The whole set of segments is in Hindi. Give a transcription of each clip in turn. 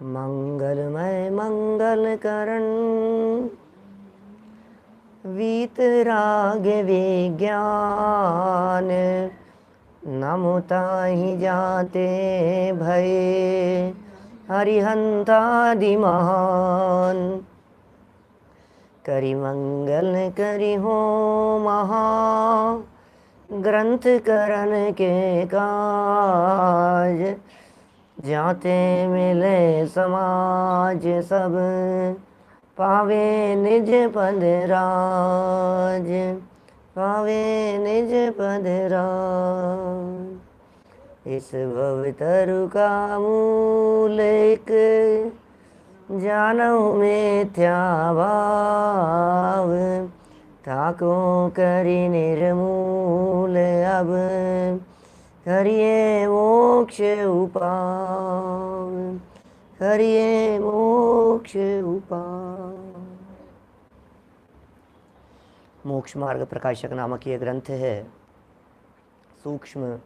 मंगलमय मंगलकरण वीतराग विज्ञान नमुताहि जाते भये हरिहंतादि महान। करि मंगल करि हो महा ग्रंथ करन के काज जाते मिले समाज सब पावे निज पद राज पावे निज पद राज। इस भवतरु का मूल एक जानहु मिथ्या भाव ताको करि निर्मूल अब करिए मोक्ष उपाय करिए मोक्ष उपाय। मोक्ष मार्ग प्रकाशक नामक ये ग्रंथ है। सूक्ष्म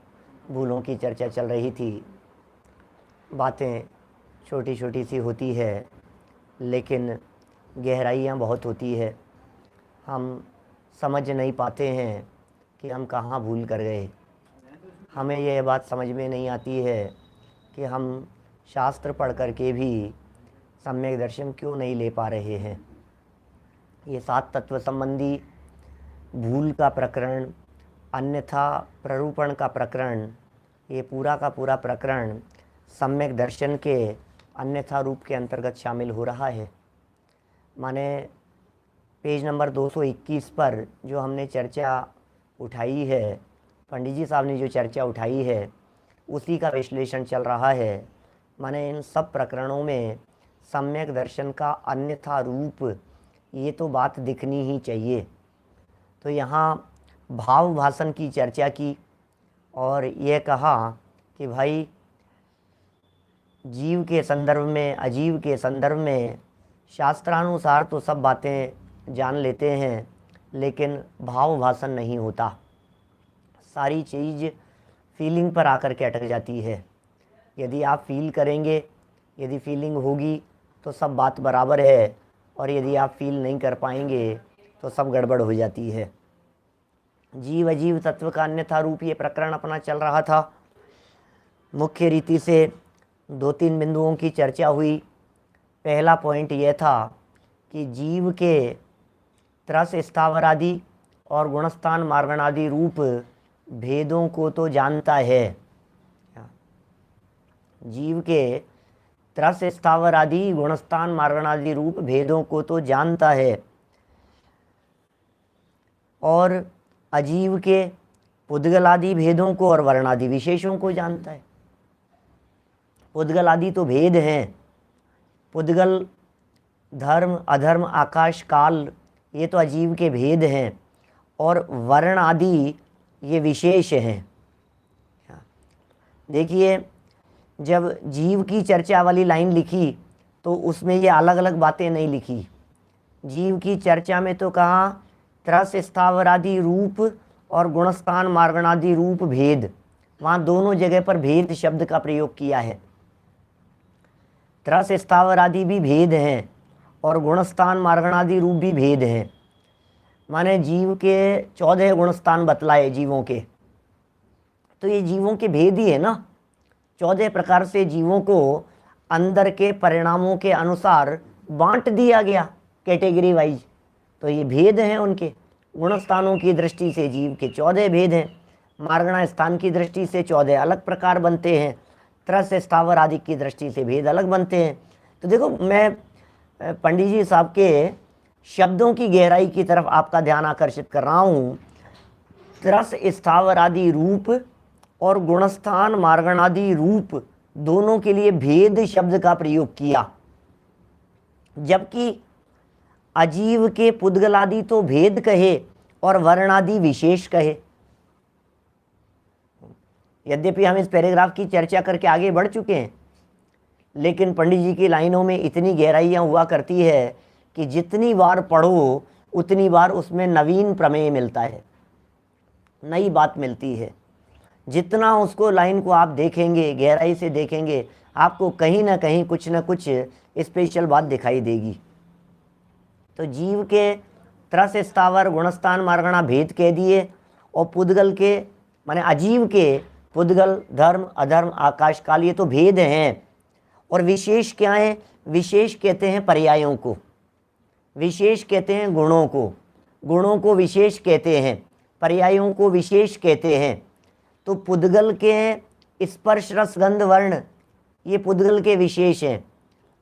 भूलों की चर्चा चल रही थी। बातें छोटी छोटी सी होती है लेकिन गहराइयाँ बहुत होती है। हम समझ नहीं पाते हैं कि हम कहाँ भूल कर गए। हमें यह बात समझ में नहीं आती है कि हम शास्त्र पढ़ कर के भी सम्यक दर्शन क्यों नहीं ले पा रहे हैं। ये 7 तत्व संबंधी भूल का प्रकरण, अन्यथा प्ररूपण का प्रकरण, ये पूरा का पूरा प्रकरण सम्यक दर्शन के अन्यथा रूप के अंतर्गत शामिल हो रहा है। माने पेज नंबर 221 पर जो हमने चर्चा उठाई है, पंडित जी साहब ने जो चर्चा उठाई है, उसी का विश्लेषण चल रहा है। माने इन सब प्रकरणों में सम्यक दर्शन का अन्यथा रूप, ये तो बात दिखनी ही चाहिए। तो यहाँ भाव भाषण की चर्चा की और ये कहा कि भाई जीव के संदर्भ में, अजीव के संदर्भ में शास्त्रानुसार तो सब बातें जान लेते हैं लेकिन भाव भाषण नहीं होता। सारी चीज़ फीलिंग पर आकर के अटक जाती है। यदि आप फील करेंगे, यदि फीलिंग होगी तो सब बात बराबर है, और यदि आप फील नहीं कर पाएंगे तो सब गड़बड़ हो जाती है। जीव अजीव तत्व का अन्यथा रूप ये प्रकरण अपना चल रहा था। मुख्य रीति से 2-3 बिंदुओं की चर्चा हुई। पहला पॉइंट यह था कि जीव के त्रस स्थावर आदि और गुणस्थान मार्गणादि रूप भेदों को तो जानता है। जीव के त्रस स्थावर आदि गुणस्थान मार्गणादि रूप भेदों को तो जानता है, और अजीव के पुद्गल आदि भेदों को और वर्णादि विशेषों को जानता है। पुद्गल आदि तो भेद हैं। पुद्गल धर्म, अधर्म, आकाश, काल, ये तो अजीव के भेद हैं, और वर्ण आदि ये विशेष हैं। देखिए, जब जीव की चर्चा वाली लाइन लिखी तो उसमें ये अलग अलग बातें नहीं लिखी। जीव की चर्चा में तो कहा त्रस स्थावरादि रूप और गुणस्थान मार्गणादि रूप भेद, वहाँ दोनों जगह पर भेद शब्द का प्रयोग किया है। त्रस स्थावरादि भी भेद हैं और गुणस्थान मार्गणादि रूप भी भेद हैं। माने जीव के 14 गुणस्थान बतलाए जीवों के, तो ये जीवों के भेद ही है ना। 14 प्रकार से जीवों को अंदर के परिणामों के अनुसार बांट दिया गया कैटेगरी वाइज, तो ये भेद हैं उनके। गुणस्थानों की दृष्टि से जीव के 14 भेद हैं, मार्गणा स्थान की दृष्टि से 14 अलग प्रकार बनते हैं, त्रस स्थावर आदि की दृष्टि से भेद अलग बनते हैं। तो देखो, मैं पंडित जी साहब के शब्दों की गहराई की तरफ आपका ध्यान आकर्षित कर रहा हूँ। त्रस स्थावर आदि रूप और गुणस्थान मार्गणादि रूप दोनों के लिए भेद शब्द का प्रयोग किया, जबकि अजीव के पुद्गलादि तो भेद कहे और वर्णादि विशेष कहे। यद्यपि हम इस पैराग्राफ की चर्चा करके आगे बढ़ चुके हैं, लेकिन पंडित जी की लाइनों में इतनी गहराइयाँ हुआ करती है कि जितनी बार पढ़ो उतनी बार उसमें नवीन प्रमेय मिलता है, नई बात मिलती है। जितना उसको लाइन को आप देखेंगे, गहराई से देखेंगे, आपको कहीं ना कहीं कुछ ना कुछ स्पेशल बात दिखाई देगी। तो जीव के त्रस स्थावर गुणस्थान मार्गणा भेद कह दिए, और पुद्गल के माने अजीव के पुद्गल धर्म अधर्म आकाश काल ये तो भेद हैं। और विशेष क्या है? विशेष कहते हैं पर्यायों को, विशेष कहते हैं गुणों को विशेष कहते हैं, पर्यायों को विशेष कहते हैं। तो पुद्गल के स्पर्श रस गंध वर्ण ये पुद्गल के विशेष हैं।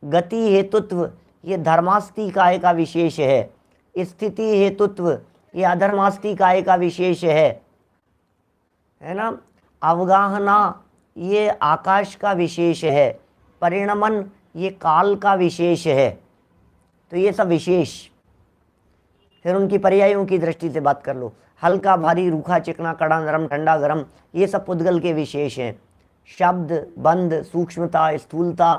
गति हेतुत्व ये धर्मास्तिकाय का विशेष है। स्थिति हेतुत्व ये अधर्मास्तिकाय का विशेष है ना। अवगाहना ये आकाश का विशेष है। परिणमन ये काल का विशेष है। तो ये सब विशेष। फिर उनकी पर्यायों की दृष्टि से बात कर लो। हल्का भारी रूखा चिकना कड़ा नरम ठंडा गरम ये सब पुद्गल के विशेष हैं। शब्द बंध सूक्ष्मता स्थूलता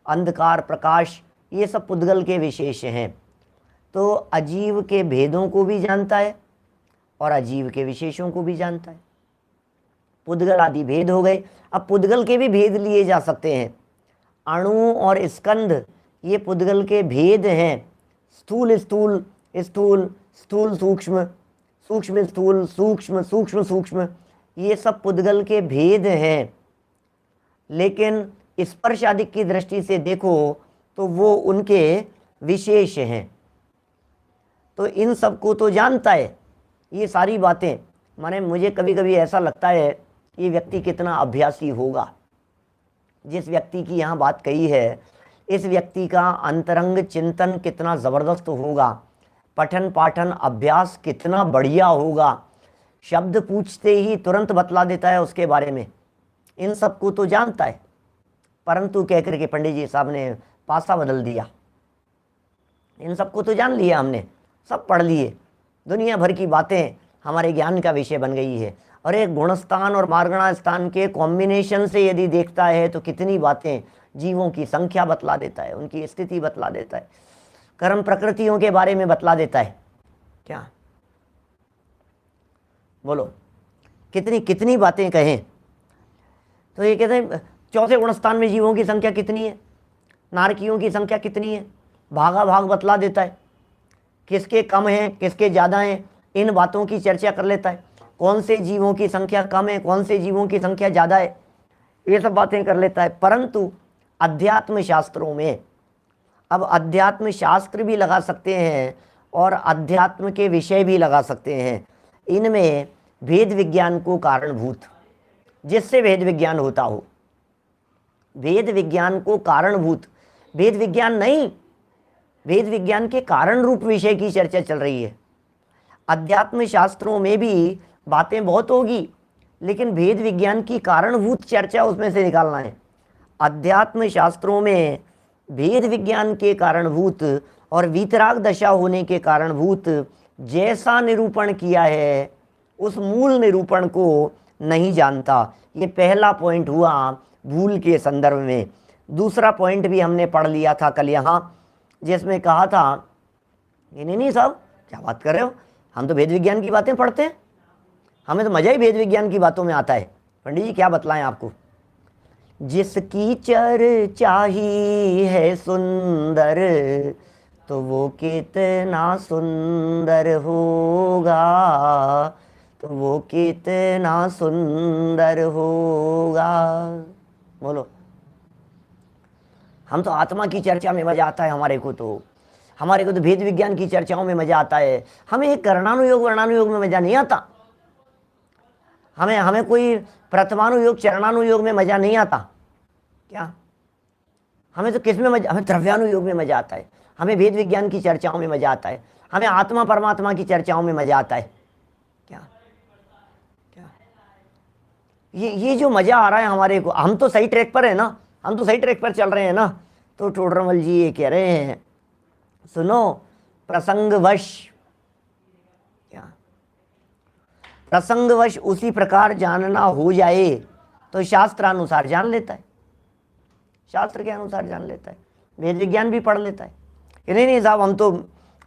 अंधकार प्रकाश ये सब पुद्गल के विशेष हैं। तो अजीव के भेदों को भी जानता है और अजीव के विशेषों को भी जानता है। पुद्गल आदि भेद हो गए। अब पुद्गल के भी भेद लिए जा सकते हैं। अणु और स्कंध ये पुद्गल के भेद हैं। स्थूल स्थूल स्थूल स्थूल सूक्ष्म सूक्ष्म स्थूल सूक्ष्म सूक्ष्म सूक्ष्म ये सब पुद्गल के भेद हैं। लेकिन स्पर्श आदि की दृष्टि से देखो तो वो उनके विशेष हैं। तो इन सब को तो जानता है ये सारी बातें। माने मुझे कभी कभी ऐसा लगता है ये व्यक्ति कितना अभ्यासी होगा। जिस व्यक्ति की यहाँ बात कही है इस व्यक्ति का अंतरंग चिंतन कितना ज़बरदस्त होगा, पठन पाठन अभ्यास कितना बढ़िया होगा। शब्द पूछते ही तुरंत बतला देता है उसके बारे में। इन सब को तो जानता है, परंतु कह करके पंडित जी साहब ने पासा बदल दिया। इन सब को तो जान लिया हमने, सब पढ़ लिए, दुनिया भर की बातें हमारे ज्ञान का विषय बन गई है। और एक गुणस्थान और मार्गणा स्थान के कॉम्बिनेशन से यदि देखता है तो कितनी बातें, जीवों की संख्या बतला देता है, उनकी स्थिति बतला देता है, कर्म प्रकृतियों के बारे में बतला देता है। क्या बोलो, कितनी कितनी बातें कहें। तो ये कहते हैं चौथे गुणस्थान में जीवों की संख्या कितनी है, नारकियों की संख्या कितनी है, भागा भाग बतला देता है। किसके कम हैं किसके ज़्यादा हैं इन बातों की चर्चा कर लेता है। कौन से जीवों की संख्या कम है कौन से जीवों की संख्या ज़्यादा है ये सब बातें कर लेता है। परंतु अध्यात्म शास्त्रों में, अब अध्यात्म शास्त्र भी लगा सकते हैं और अध्यात्म के विषय भी लगा सकते हैं। इनमें भेद विज्ञान को कारणभूत, जिससे भेद विज्ञान होता हो, भेद विज्ञान को कारणभूत, भेद विज्ञान नहीं, भेद विज्ञान के कारण रूप विषय की चर्चा चल रही है। अध्यात्म शास्त्रों में भी बातें बहुत होगी, लेकिन भेद विज्ञान की कारणभूत चर्चा उसमें से निकालना है। अध्यात्म शास्त्रों में भेद विज्ञान के कारणभूत और वीतराग दशा होने के कारणभूत जैसा निरूपण किया है उस मूल निरूपण को नहीं जानता। ये पहला पॉइंट हुआ भूल के संदर्भ में। दूसरा पॉइंट भी हमने पढ़ लिया था कल यहाँ, जिसमें कहा था नहीं साहब क्या बात कर रहे हो, हम तो भेद विज्ञान की बातें पढ़ते हैं, हमें तो मज़ा ही भेद विज्ञान की बातों में आता है। पंडित जी क्या बतलाएं आपको, जिसकी चर्चा ही है सुंदर तो वो कितना सुंदर होगा, तो वो कितना सुंदर होगा। बोलो, हम तो आत्मा की चर्चा में मजा आता है हमारे को तो भेद विज्ञान की चर्चाओं में मजा आता है। हमें कर्णानुयोग वर्णानुयोग में मजा नहीं आता, हमें कोई प्रथमानुयोग चरणानुयोग में मजा नहीं आता। क्या हमें तो किस में मजा, हमें द्रव्यानुयोग में मजा आता है, हमें भेद विज्ञान की चर्चाओं में मजा आता है, हमें आत्मा परमात्मा की चर्चाओं में मजा आता है। क्या ये जो मजा आ रहा है हमारे को, हम तो सही ट्रैक पर है ना, हम तो सही ट्रैक पर चल रहे हैं ना। तो टोडरमल जी ये कह रहे हैं सुनो, प्रसंगवश, क्या प्रसंगवश उसी प्रकार जानना हो जाए तो शास्त्रानुसार जान लेता है, शास्त्र के अनुसार जान लेता है, वेद विज्ञान भी पढ़ लेता है। नहीं साहब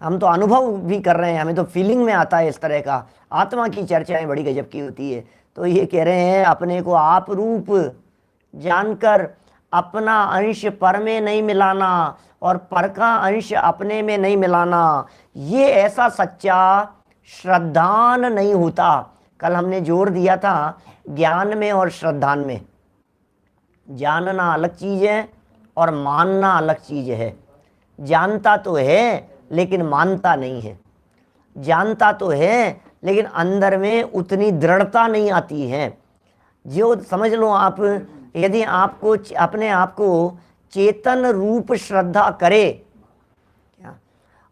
हम तो अनुभव भी कर रहे हैं, हमें तो फीलिंग में आता है इस तरह का। आत्मा की चर्चाएं बड़ी गजब की होती है। तो ये कह रहे हैं अपने को आप रूप जानकर अपना अंश पर में नहीं मिलाना और पर का अंश अपने में नहीं मिलाना, ये ऐसा सच्चा श्रद्धान नहीं होता। कल हमने जोर दिया था ज्ञान में और श्रद्धान में। जानना अलग चीज़ है और मानना अलग चीज़ है। जानता तो है लेकिन मानता नहीं है, जानता तो है लेकिन अंदर में उतनी दृढ़ता नहीं आती है। जो समझ लो आप, यदि आपको अपने आप को चेतन रूप श्रद्धा करे क्या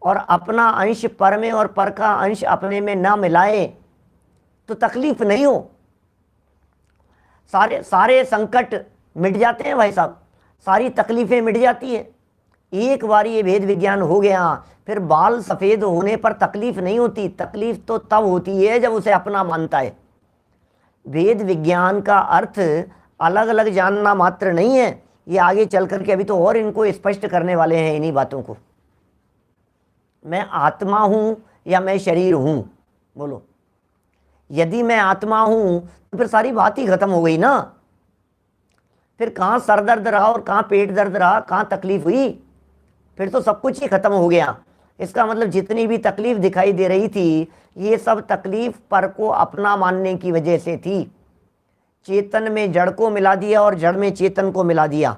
और अपना अंश पर में और पर का अंश अपने में ना मिलाए तो तकलीफ नहीं हो। सारे संकट मिट जाते हैं भाई साहब, सारी तकलीफें मिट जाती हैं। एक बार ये भेद विज्ञान हो गया फिर बाल सफ़ेद होने पर तकलीफ नहीं होती। तकलीफ तो तब होती है जब उसे अपना मानता है। वेद विज्ञान का अर्थ अलग अलग जानना मात्र नहीं है, ये आगे चल करके अभी तो और इनको स्पष्ट करने वाले हैं इन्हीं बातों को। मैं आत्मा हूँ या मैं शरीर हूँ, बोलो। यदि मैं आत्मा हूँ तो फिर सारी बात ही खत्म हो गई ना। फिर कहाँ सर दर्द रहा और कहाँ पेट दर्द रहा, कहाँ तकलीफ हुई, फिर तो सब कुछ ही खत्म हो गया। इसका मतलब जितनी भी तकलीफ दिखाई दे रही थी ये सब तकलीफ पर को अपना मानने की वजह से थी। चेतन में जड़ को मिला दिया और जड़ में चेतन को मिला दिया।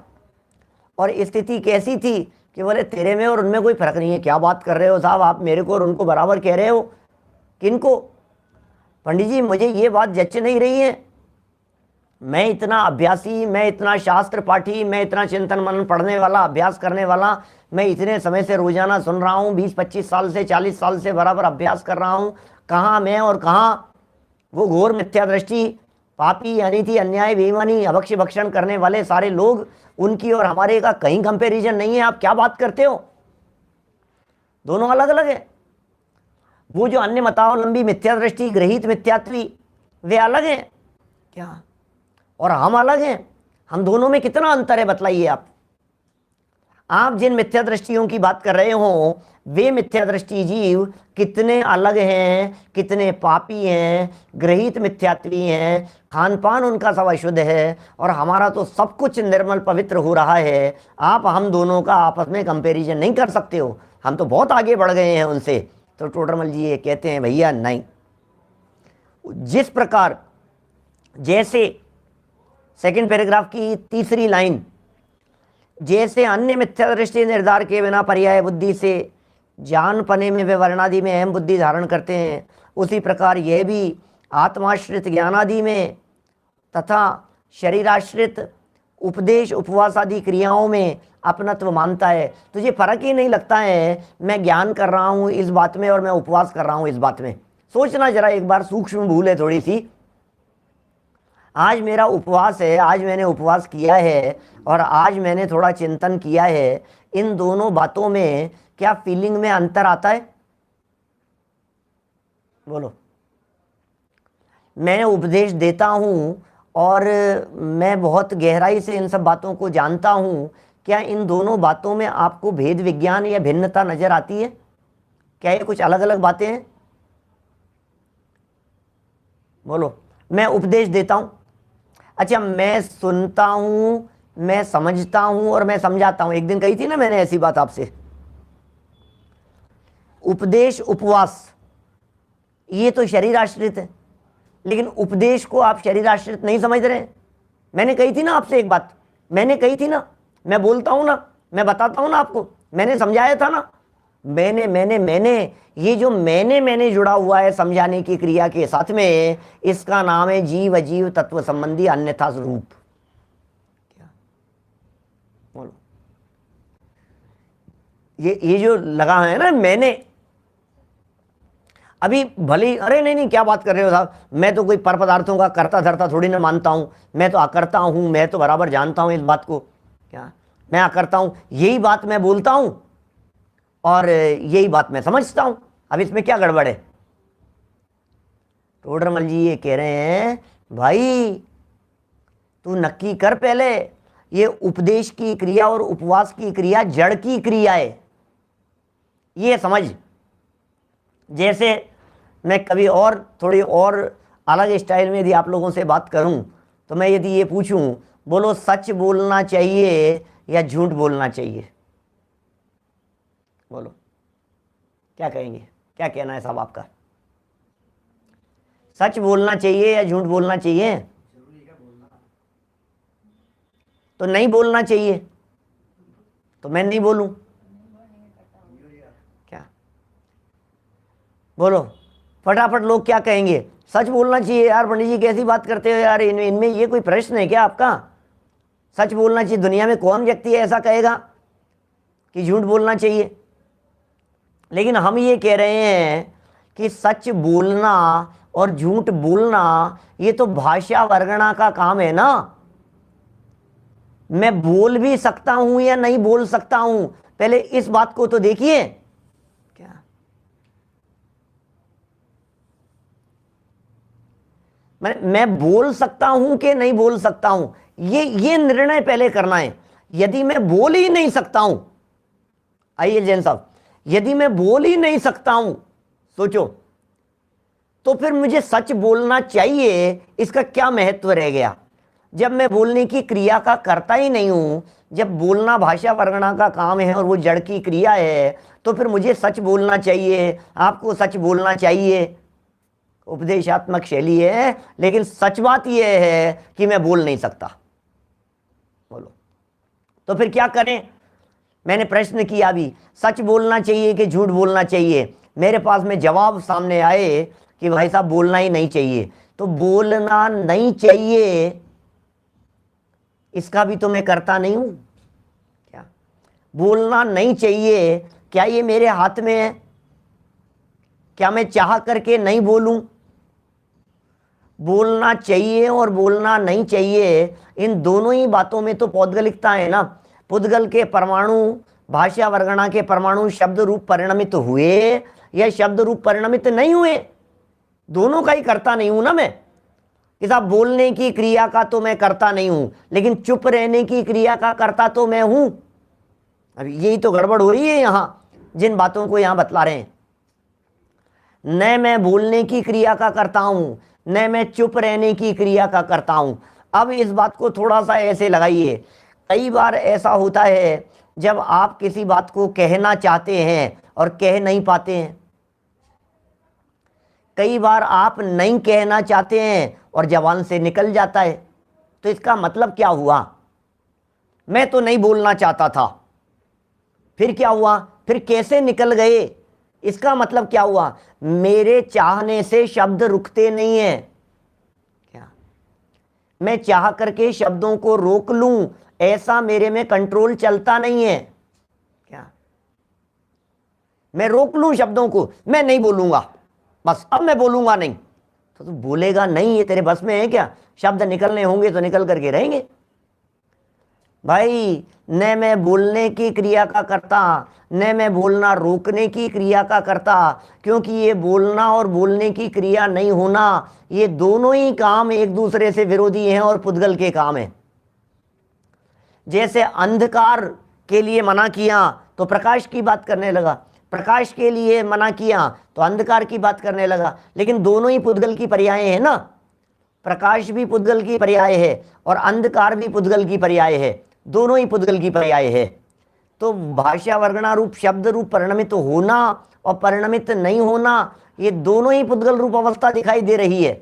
और स्थिति कैसी थी कि बोले तेरे में और उनमें कोई फर्क नहीं है। क्या बात कर रहे हो साहब, आप मेरे को और उनको बराबर कह रहे हो। किनको? पंडित जी मुझे ये बात जच नहीं रही है। मैं इतना अभ्यासी, मैं इतना शास्त्र पाठी, मैं इतना चिंतन मनन पढ़ने वाला, अभ्यास करने वाला, मैं इतने समय से रोजाना सुन रहा हूँ, 20-25 साल से 40 साल से बराबर अभ्यास कर रहा हूँ। कहाँ मैं और कहाँ वो घोर मिथ्या दृष्टि, पापी, अनिति, अन्याय, बेईमानी, अभक्ष्य भक्षण करने वाले सारे लोग, उनकी और हमारे का कहीं कंपेरिजन नहीं है। आप क्या बात करते हो? दोनों अलग अलग है। वो जो अन्य मतावलंबी मिथ्या दृष्टि, ग्रहित मिथ्यात्वी, वे अलग हैं क्या, और हम अलग हैं। हम दोनों में कितना अंतर है बतलाइए आप। आप जिन मिथ्या दृष्टियों की बात कर रहे हो वे मिथ्या दृष्टि जीव कितने अलग हैं, कितने पापी हैं, ग्रहित मिथ्यात्वी हैं, खान पान उनका सब अशुद्ध है और हमारा तो सब कुछ निर्मल पवित्र हो रहा है। आप हम दोनों का आपस में कंपैरिजन नहीं कर सकते हो, हम तो बहुत आगे बढ़ गए हैं उनसे। तो टोडरमल जी ये कहते हैं भैया नहीं। जिस प्रकार, जैसे सेकंड पैराग्राफ की तीसरी लाइन, जैसे अन्य मिथ्या दृष्टि निर्धार के बिना पर्याय बुद्धि से जान पने में वे वर्णादि में अहम बुद्धि धारण करते हैं, उसी प्रकार यह भी आत्माश्रित ज्ञानादि में तथा शरीराश्रित उपदेश उपवास आदि क्रियाओं में अपनत्व मानता है। तुझे फर्क ही नहीं लगता है मैं ज्ञान कर रहा हूँ इस बात में और मैं उपवास कर रहा हूँ इस बात में। सोचना जरा एक बार, सूक्ष्म भूल है थोड़ी सी। आज मेरा उपवास है, आज मैंने उपवास किया है और आज मैंने थोड़ा चिंतन किया है, इन दोनों बातों में क्या फीलिंग में अंतर आता है? बोलो। मैं उपदेश देता हूँ और मैं बहुत गहराई से इन सब बातों को जानता हूँ, क्या इन दोनों बातों में आपको भेद विज्ञान या भिन्नता नजर आती है? क्या ये कुछ अलग अलग बातें हैं? बोलो। मैं उपदेश देता हूँ, अच्छा मैं सुनता हूँ, मैं समझता हूँ और मैं समझाता हूँ। एक दिन कही थी ना मैंने ऐसी बात आपसे। उपदेश उपवास ये तो शरीर आश्रित है, लेकिन उपदेश को आप शरीर आश्रित नहीं समझ रहे हैं। मैंने कही थी ना आपसे एक बात, मैंने कही थी ना, मैं बोलता हूँ ना, मैं बताता हूँ ना आपको, मैंने समझाया था ना। मैंने ये जो मैंने जुड़ा हुआ है समझाने की क्रिया के साथ में, इसका नाम है जीव अजीव तत्व संबंधी अन्यथा स्वरूप। क्या बोलो? ये जो लगा है ना मैंने, अभी भले, अरे नहीं क्या बात कर रहे हो साहब, मैं तो कोई पर पदार्थों का करता धरता थोड़ी ना मानता हूं, मैं तो अकर्ता हूं, मैं तो बराबर जानता हूं इस बात को। क्या मैं अकर्ता हूं? यही बात मैं बोलता हूं और यही बात मैं समझता हूं। अब इसमें क्या गड़बड़ है? टोडरमल जी ये कह रहे हैं भाई तू नक्की कर पहले, ये उपदेश की क्रिया और उपवास की क्रिया जड़ की क्रिया है, ये समझ। जैसे मैं कभी और थोड़ी और अलग स्टाइल में यदि आप लोगों से बात करूं तो मैं यदि ये पूछूं बोलो, सच बोलना चाहिए या झूठ बोलना चाहिए? बोलो, क्या कहेंगे? क्या कहना है साहब आपका? सच बोलना चाहिए या झूठ बोलना चाहिए? तो नहीं बोलना चाहिए, तो मैं नहीं बोलूं क्या? बोलो फटाफट, लोग क्या कहेंगे? सच बोलना चाहिए। यार पंडित जी कैसी बात करते हो यार, इनमें ये कोई प्रश्न है क्या आपका? सच बोलना चाहिए। दुनिया में कौन व्यक्ति ऐसा कहेगा कि झूठ बोलना चाहिए? लेकिन हम ये कह रहे हैं कि सच बोलना और झूठ बोलना ये तो भाषा वर्गणा का काम है ना। मैं बोल भी सकता हूं या नहीं बोल सकता हूं, पहले इस बात को तो देखिए। क्या मैं बोल सकता हूं कि नहीं बोल सकता हूं, ये निर्णय पहले करना है। यदि मैं बोल ही नहीं सकता हूं, आइए जैन साहब, यदि मैं बोल ही नहीं सकता हूं, सोचो, तो फिर मुझे सच बोलना चाहिए, इसका क्या महत्व रह गया? जब मैं बोलने की क्रिया का करता ही नहीं हूं, जब बोलना भाषा वर्गणा का काम है और वो जड़ की क्रिया है, तो फिर मुझे सच बोलना चाहिए, आपको सच बोलना चाहिए। उपदेशात्मक शैली है, लेकिन सच बात यह है कि मैं बोल नहीं सकता। बोलो, तो फिर क्या करें? मैंने प्रश्न किया अभी, सच बोलना चाहिए कि झूठ बोलना चाहिए? मेरे पास में जवाब सामने आए कि भाई साहब बोलना ही नहीं चाहिए। तो बोलना नहीं चाहिए, इसका भी तो मैं करता नहीं हूं क्या? बोलना नहीं चाहिए, क्या ये मेरे हाथ में है? क्या मैं चाह करके नहीं बोलूं? बोलना चाहिए और बोलना नहीं चाहिए, इन दोनों ही बातों में तो पौद्गलिकता है ना। पुद्गल के परमाणु भाषा वर्गणा के परमाणु शब्द रूप परिणमित हुए या शब्द रूप परिणमित नहीं हुए, दोनों का ही करता नहीं हूं ना मैं। कि साहब बोलने की क्रिया का तो मैं करता नहीं हूं, लेकिन चुप रहने की क्रिया का करता तो मैं हूं। अब यही तो गड़बड़ हो रही है यहां, जिन बातों को यहां बतला रहे हैं। न मैं बोलने की क्रिया का करता हूं, न मैं चुप रहने की क्रिया का करता हूं। अब इस बात को थोड़ा सा ऐसे लगाइए, कई बार ऐसा होता है जब आप किसी बात को कहना चाहते हैं और कह नहीं पाते हैं। कई बार आप नहीं कहना चाहते हैं और जबान से निकल जाता है। तो इसका मतलब क्या हुआ? मैं तो नहीं बोलना चाहता था, फिर क्या हुआ? फिर कैसे निकल गए? इसका मतलब क्या हुआ? मेरे चाहने से शब्द रुकते नहीं हैं क्या? मैं चाह करके शब्दों को रोक लूं, ऐसा मेरे में कंट्रोल चलता नहीं है क्या? मैं रोक लूं शब्दों को, मैं नहीं बोलूंगा, बस अब मैं बोलूंगा नहीं। तो तू बोलेगा नहीं, ये तेरे बस में है क्या? शब्द निकलने होंगे तो निकल करके रहेंगे भाई। न मैं बोलने की क्रिया का करता, न मैं बोलना रोकने की क्रिया का करता, क्योंकि ये बोलना और बोलने की क्रिया नहीं होना, ये दोनों ही काम एक दूसरे से विरोधी हैं और पुद्गल के काम है। जैसे अंधकार के लिए मना किया तो प्रकाश की बात करने लगा, प्रकाश के लिए मना किया तो अंधकार की बात करने लगा, लेकिन दोनों ही पुद्गल की पर्याय है ना। प्रकाश भी पुद्गल की पर्याय है और अंधकार भी पुद्गल की पर्याय है, दोनों ही पुद्गल की पर्याय है। तो भाषा वर्गणा रूप शब्द रूप परिणमित होना और परिणमित नहीं होना, ये दोनों ही पुद्गल रूप अवस्था दिखाई दे रही है।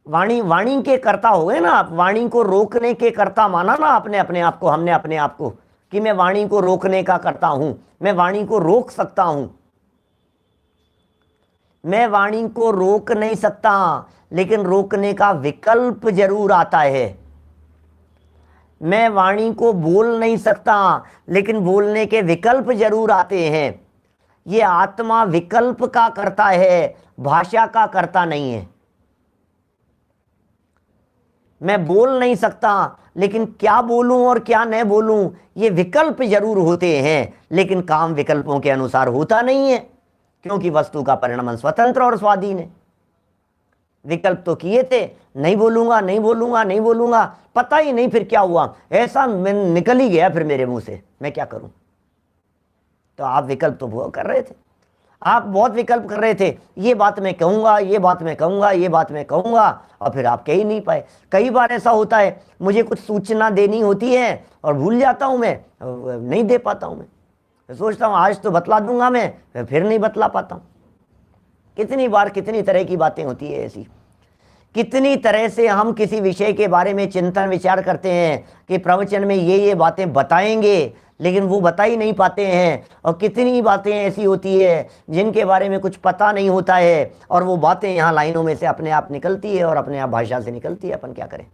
वाणी के कर्ता हो गए ना आप, वाणी को रोकने के कर्ता माना ना आपने अपने आप को, हमने अपने आप को, कि मैं वाणी को रोकने का करता हूं, मैं वाणी को रोक सकता हूं। मैं वाणी को रोक नहीं सकता, लेकिन रोकने का विकल्प जरूर आता है। मैं वाणी को बोल नहीं सकता, लेकिन बोलने के विकल्प जरूर आते हैं। ये आत्मा विकल्प का करता है, भाषा का करता नहीं है। मैं बोल नहीं सकता, लेकिन क्या बोलूं और क्या न बोलूं ये विकल्प जरूर होते हैं, लेकिन काम विकल्पों के अनुसार होता नहीं है, क्योंकि वस्तु का परिणाम स्वतंत्र और स्वाधीन है। विकल्प तो किए थे, नहीं बोलूंगा नहीं बोलूंगा नहीं बोलूंगा, पता ही नहीं फिर क्या हुआ, ऐसा मैं निकल ही गया फिर मेरे मुंह से, मैं क्या करूं। तो आप विकल्प तो वो कर रहे थे। आप बहुत विकल्प कर रहे थे, ये बात मैं कहूँगा, ये बात मैं कहूँगा, ये बात मैं कहूँगा, और फिर आप कह ही नहीं पाए। कई बार ऐसा होता है, मुझे कुछ सूचना देनी होती है और भूल जाता हूँ, मैं नहीं दे पाता हूँ। मैं सोचता हूँ आज तो बतला दूंगा मैं, फिर नहीं बतला पाता हूँ। कितनी बार कितनी तरह की बातें होती है ऐसी। कितनी तरह से हम किसी विषय के बारे में चिंतन विचार करते हैं कि प्रवचन में ये बातें बताएंगे, लेकिन वो बता ही नहीं पाते हैं। और कितनी बातें ऐसी होती है जिनके बारे में कुछ पता नहीं होता है, और वो बातें यहाँ लाइनों में से अपने आप निकलती है और अपने आप भाषा से निकलती है। अपन क्या करें?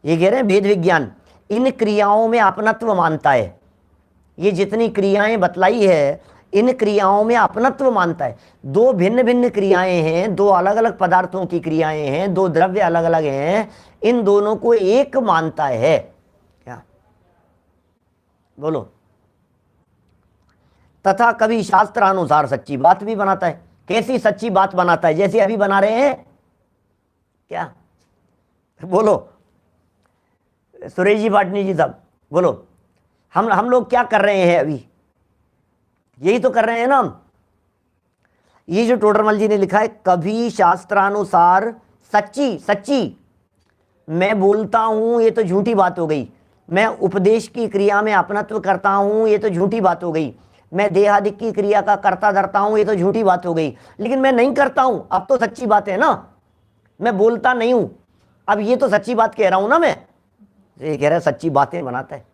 ये कह रहे हैं वेद विज्ञान इन क्रियाओं में अपनत्व मानता है। ये जितनी क्रियाएं बतलाई है, इन क्रियाओं में अपनत्व मानता है। दो भिन्न भिन्न क्रियाएं हैं, दो अलग अलग पदार्थों की क्रियाएं हैं, दो द्रव्य अलग अलग हैं, इन दोनों को एक मानता है। क्या बोलो? तथा कभी शास्त्रानुसार सच्ची बात भी बनाता है। कैसी सच्ची बात बनाता है? जैसे अभी बना रहे हैं। क्या बोलो सुरेश जी, पाटनी जी साहब, बोलो। हम लोग क्या कर रहे हैं अभी? यही तो कर रहे हैं ना हम। ये जो टोडरमल जी ने लिखा है, कभी शास्त्रानुसार सच्ची, सच्ची मैं बोलता हूं, ये तो झूठी बात हो गई। मैं उपदेश की क्रिया में अपनत्व करता हूं, ये तो झूठी बात हो गई। मैं देहादिक की क्रिया का कर्ता धरता हूं, ये तो झूठी बात हो गई। लेकिन मैं नहीं करता हूं, अब तो सच्ची बात है ना। मैं बोलता नहीं हूं, अब ये तो सच्ची बात कह रहा हूं ना मैं। ये कह रहा है सच्ची बातें बनाता है,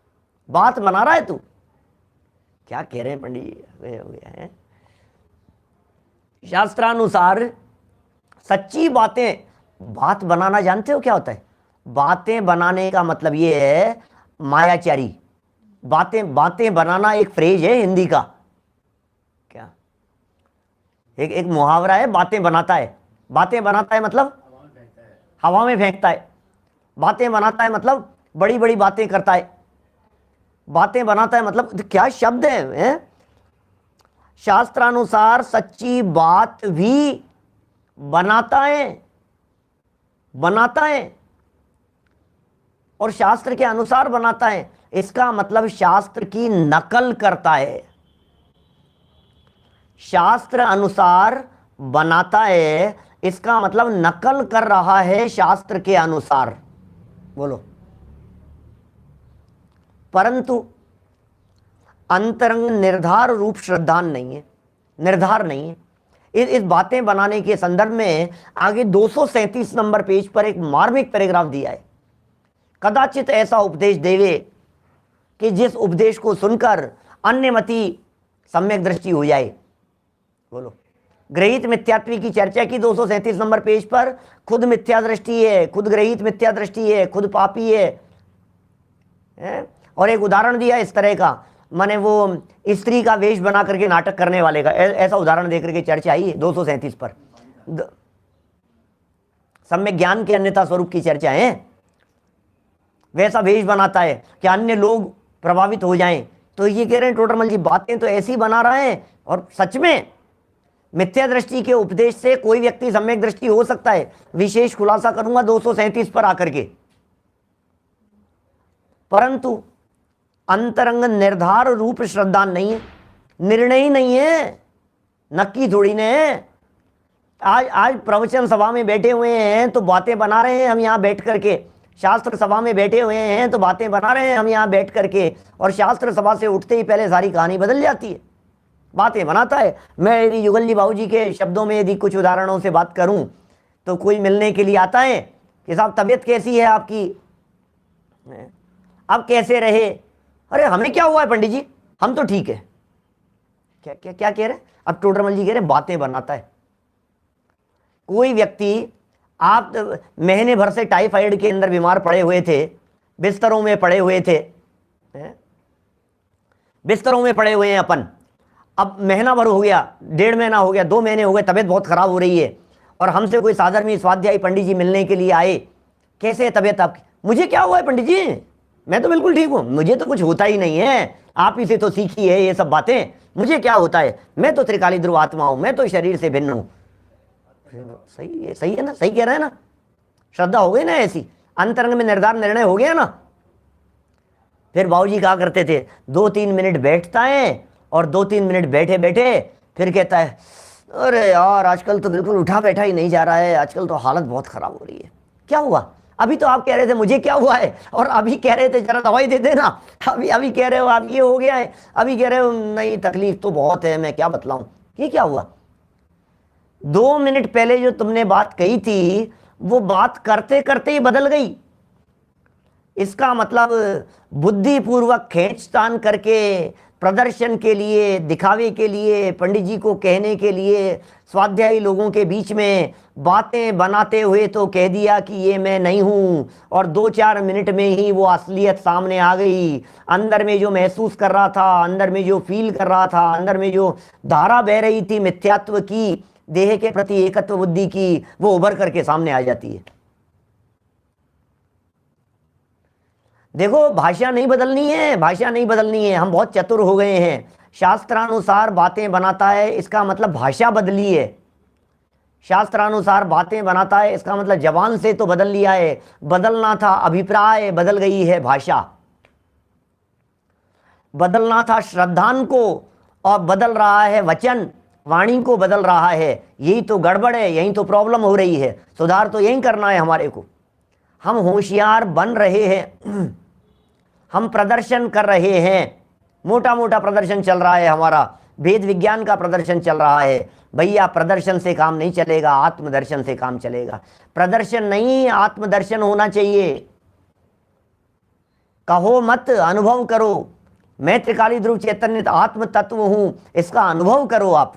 बात बना रहा है तू। क्या कह रहे हैं पंडित जी? हो गया है शास्त्रानुसार सच्ची बातें। बात बनाना जानते हो क्या होता है? बातें बनाने का मतलब ये है मायाचारी। बातें बनाना एक फ्रेज है हिंदी का। क्या एक मुहावरा है, बातें बनाता है। बातें बनाता है मतलब हवा में फेंकता है। बातें बनाता है मतलब बड़ी बड़ी बातें करता है। बातें बनाता है मतलब क्या शब्द है? शास्त्रानुसार सच्ची बात भी बनाता है और शास्त्र के अनुसार बनाता है। इसका मतलब शास्त्र की नकल करता है। शास्त्र अनुसार बनाता है, इसका मतलब नकल कर रहा है शास्त्र के अनुसार। बोलो। परंतु अंतरंग निर्धार रूप श्रद्धान नहीं है, निर्धार नहीं है। इस बातें बनाने के संदर्भ में आगे 237 नंबर पेज पर एक मार्मिक पैराग्राफ दिया है। कदाचित ऐसा उपदेश देवे कि जिस उपदेश को सुनकर अन्यमति सम्यक दृष्टि हो जाए। बोलो। ग्रहित मिथ्यात्व की चर्चा की 237 नंबर पेज पर। खुद मिथ्या दृष्टि है, खुद ग्रहित मिथ्या दृष्टि है, खुद पापी है। और एक उदाहरण दिया इस तरह का, माने वो स्त्री का वेश बना करके नाटक करने वाले का, ऐसा उदाहरण देकर के चर्चा आई है 237 पर। सम्यक ज्ञान के अन्यथा स्वरूप की चर्चा है। वैसा वेश बनाता है कि अन्य लोग प्रभावित हो जाएं। तो ये कह रहे हैं टोडरमल जी, बातें तो ऐसी बना रहे हैं, और सच में मिथ्या दृष्टि के उपदेश से कोई व्यक्ति सम्यक दृष्टि हो सकता है। विशेष खुलासा करूंगा 237 पर आकर के। परंतु अंतरंग निर्धार रूप श्रद्धा नहीं है, निर्णय ही नहीं है, नक्की थोड़ी ने है। आज प्रवचन सभा में बैठे हुए हैं तो बातें बना रहे हैं हम यहाँ बैठ करके। शास्त्र सभा में बैठे हुए हैं तो बातें बना रहे हैं हम यहाँ बैठ करके, और शास्त्र सभा से उठते ही पहले सारी कहानी बदल जाती है। बातें बनाता है। मैं यदि युगल जी बाबू जी के शब्दों में यदि कुछ उदाहरणों से बात करूं तो कोई मिलने के लिए आता है कि साहब तबीयत कैसी है आपकी, अब कैसे रहे? अरे हमें क्या हुआ है पंडित जी, हम तो ठीक है। क्या क्या क्या कह रहे हैं? अब टोडरमल जी कह रहे हैं बातें बनाता है। कोई व्यक्ति, आप महीने भर से टाइफाइड के अंदर बीमार पड़े हुए थे, बिस्तरों में पड़े हुए थे, बिस्तरों में पड़े हुए हैं अपन। अब महीना भर हो गया, 1.5 महीना हो गया, 2 महीने हो गए, तबीयत बहुत खराब हो रही है, और हमसे कोई साधर्मी स्वाध्यायी पंडित जी मिलने के लिए आए। कैसे है तबीयत आपकी? मुझे क्या हुआ है पंडित जी, मैं तो बिल्कुल ठीक हूं, मुझे तो कुछ होता ही नहीं है, आप ही से तो सीखी है ये सब बातें, मुझे क्या होता है, मैं तो त्रिकाली ध्रुव आत्मा हूं, मैं तो शरीर से भिन्न हूं। सही है ना, सही कह रहे हैं ना? श्रद्धा हो गई ना ऐसी, अंतरंग में निर्धार निर्णय हो गया ना। फिर बाबूजी कहा करते थे 2-3 मिनट बैठता है और 2-3 मिनट बैठे बैठे फिर कहता है अरे यार आजकल तो बिल्कुल उठा बैठा ही नहीं जा रहा है, आजकल तो हालत बहुत ख़राब हो रही है। क्या हुआ? अभी तो आप कह रहे थे मुझे क्या हुआ है, और अभी कह रहे थे जरा दवाई दे देना, अभी कह रहे हो आप ये हो गया है, अभी कह रहे हो नहीं तकलीफ तो बहुत है, मैं क्या बतलाऊं। ये क्या हुआ? 2 मिनट पहले जो तुमने बात कही थी वो बात करते करते ही बदल गई। इसका मतलब बुद्धिपूर्वक खींचतान करके, प्रदर्शन के लिए, दिखावे के लिए, पंडित जी को कहने के लिए, स्वाध्यायी लोगों के बीच में बातें बनाते हुए तो कह दिया कि ये मैं नहीं हूं, और 2-4 मिनट में ही वो असलियत सामने आ गई। अंदर में जो महसूस कर रहा था, अंदर में जो फील कर रहा था, अंदर में जो धारा बह रही थी मिथ्यात्व की, देह के प्रति एकत्व बुद्धि की, वो उभर करके सामने आ जाती है। देखो भाषा नहीं बदलनी है, भाषा नहीं बदलनी है, हम बहुत चतुर हो गए हैं। शास्त्रानुसार बातें बनाता है इसका मतलब भाषा बदली है। शास्त्रानुसार बातें बनाता है इसका मतलब जबान से तो बदल लिया है, बदलना था अभिप्राय, बदल गई है भाषा। बदलना था श्रद्धान को और बदल रहा है वचन, वाणी को बदल रहा है। यही तो गड़बड़ है, यही तो प्रॉब्लम हो रही है। सुधार तो यही करना है हमारे को। हम होशियार बन रहे हैं, हम प्रदर्शन कर रहे हैं, मोटा मोटा प्रदर्शन चल रहा है हमारा, वेद विज्ञान का प्रदर्शन चल रहा है। भैया प्रदर्शन से काम नहीं चलेगा, आत्मदर्शन से काम चलेगा। प्रदर्शन नहीं, आत्मदर्शन होना चाहिए। कहो मत, अनुभव करो। मैं त्रिकाली ध्रुव चैतन्य आत्म तत्व हूं, इसका अनुभव करो आप।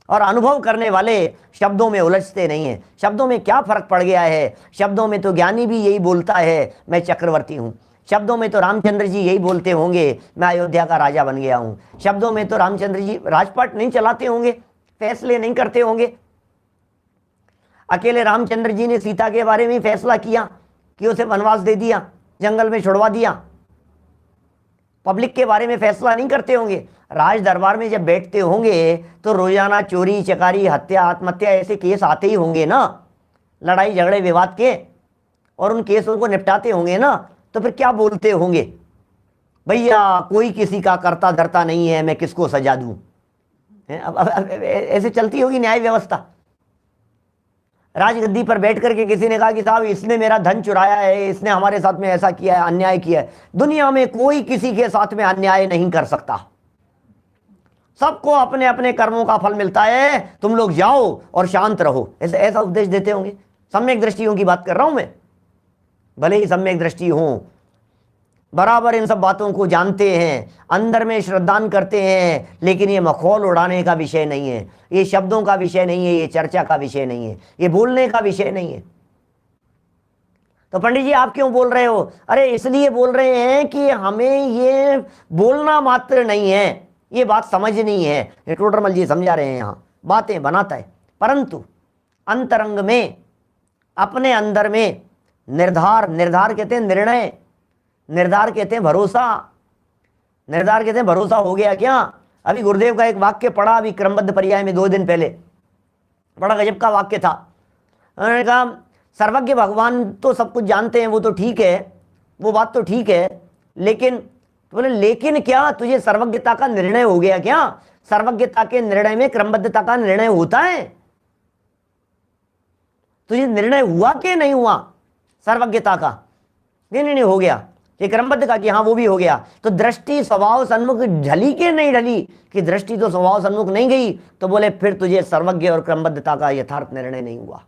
और अनुभव करने वाले शब्दों में उलझते नहीं हैं। शब्दों में क्या फर्क पड़ गया है? शब्दों में तो ज्ञानी भी यही बोलता है मैं चक्रवर्ती हूं। शब्दों में तो रामचंद्र जी यही बोलते होंगे मैं अयोध्या का राजा बन गया हूं। शब्दों में तो रामचंद्र जी राजपाट नहीं चलाते होंगे, फैसले नहीं करते होंगे। अकेले रामचंद्र जी ने सीता के बारे में फैसला किया कि उसे वनवास दे दिया, जंगल में छुड़वा दिया। पब्लिक के बारे में फैसला नहीं करते होंगे। राज दरबार में जब बैठते होंगे तो रोजाना चोरी चकारी, हत्या, आत्महत्या ऐसे केस आते ही होंगे ना, लड़ाई झगड़े विवाद के, और उन केसों को निपटाते होंगे ना। तो फिर क्या बोलते होंगे? भैया कोई किसी का करता धरता नहीं है, मैं किसको सजा दूं। अब ऐसे चलती होगी न्याय व्यवस्था। राजगद्दी पर बैठ करके किसी ने कहा कि साहब इसने मेरा धन चुराया है, इसने हमारे साथ में ऐसा किया है, अन्याय किया है। दुनिया में कोई किसी के साथ में अन्याय नहीं कर सकता, सबको अपने अपने कर्मों का फल मिलता है, तुम लोग जाओ और शांत रहो। ऐसा उपदेश देते होंगे। सम्यक दृष्टियों की बात कर रहा हूं मैं। भले ही सम्यक दृष्टि हो, बराबर इन सब बातों को जानते हैं, अंदर में श्रद्धान करते हैं, लेकिन ये मखौल उड़ाने का विषय नहीं है, ये शब्दों का विषय नहीं है, ये चर्चा का विषय नहीं है, ये बोलने का विषय नहीं है। तो पंडित जी आप क्यों बोल रहे हो? अरे इसलिए बोल रहे हैं कि हमें ये बोलना मात्र नहीं है, ये बात समझनी है। ये टोडरमल जी समझा रहे हैं। यहाँ बातें बनाता है, परंतु अंतरंग में, अपने अंदर में निर्धार कहते हैं निर्णय, निर्धार कहते हैं भरोसा, निर्धार कहते हैं भरोसा हो गया क्या? अभी गुरुदेव का एक वाक्य पढ़ा, अभी क्रमबद्ध पर्याय में 2 दिन पहले, बड़ा गजब का वाक्य था। उन्होंने कहा सर्वज्ञ भगवान तो सब कुछ जानते हैं, वो तो ठीक है, वो बात तो ठीक है, लेकिन बोले लेकिन क्या तुझे सर्वज्ञता का निर्णय हो गया क्या? सर्वज्ञता के निर्णय में क्रमबद्धता का निर्णय होता है? तुझे निर्णय हुआ कि नहीं हुआ सर्वज्ञता का? नहीं हो गया। ये क्रमबद्ध का कि हाँ वो भी हो गया। तो दृष्टि स्वभाव सन्मुख ढली के नहीं ढली? कि दृष्टि तो स्वभाव सन्मुख नहीं गई, तो बोले फिर तुझे सर्वज्ञ और क्रमबद्धता का यथार्थ निर्णय नहीं हुआ,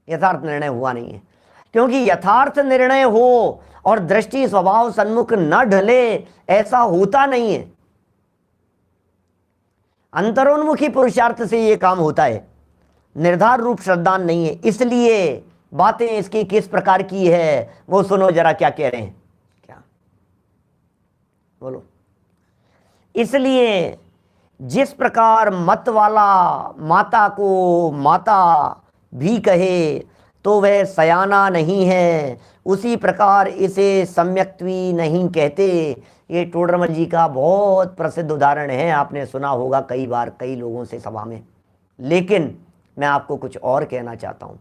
यथार्थ निर्णय हुआ नहीं है। क्योंकि यथार्थ निर्णय हो और दृष्टि स्वभाव सन्मुख न ढले, ऐसा होता नहीं है। अंतरोन्मुखी पुरुषार्थ से ये काम होता है, निर्धार रूप श्रद्धान नहीं है। इसलिए बातें इसकी किस प्रकार की है वो सुनो जरा, क्या कह रहे हैं, क्या बोलो। इसलिए जिस प्रकार मत वाला माता को माता भी कहे तो वह सयाना नहीं है, उसी प्रकार इसे सम्यक्त्वी नहीं कहते। ये टोडरमल जी का बहुत प्रसिद्ध उदाहरण है, आपने सुना होगा कई बार कई लोगों से सभा में। लेकिन मैं आपको कुछ और कहना चाहता हूँ।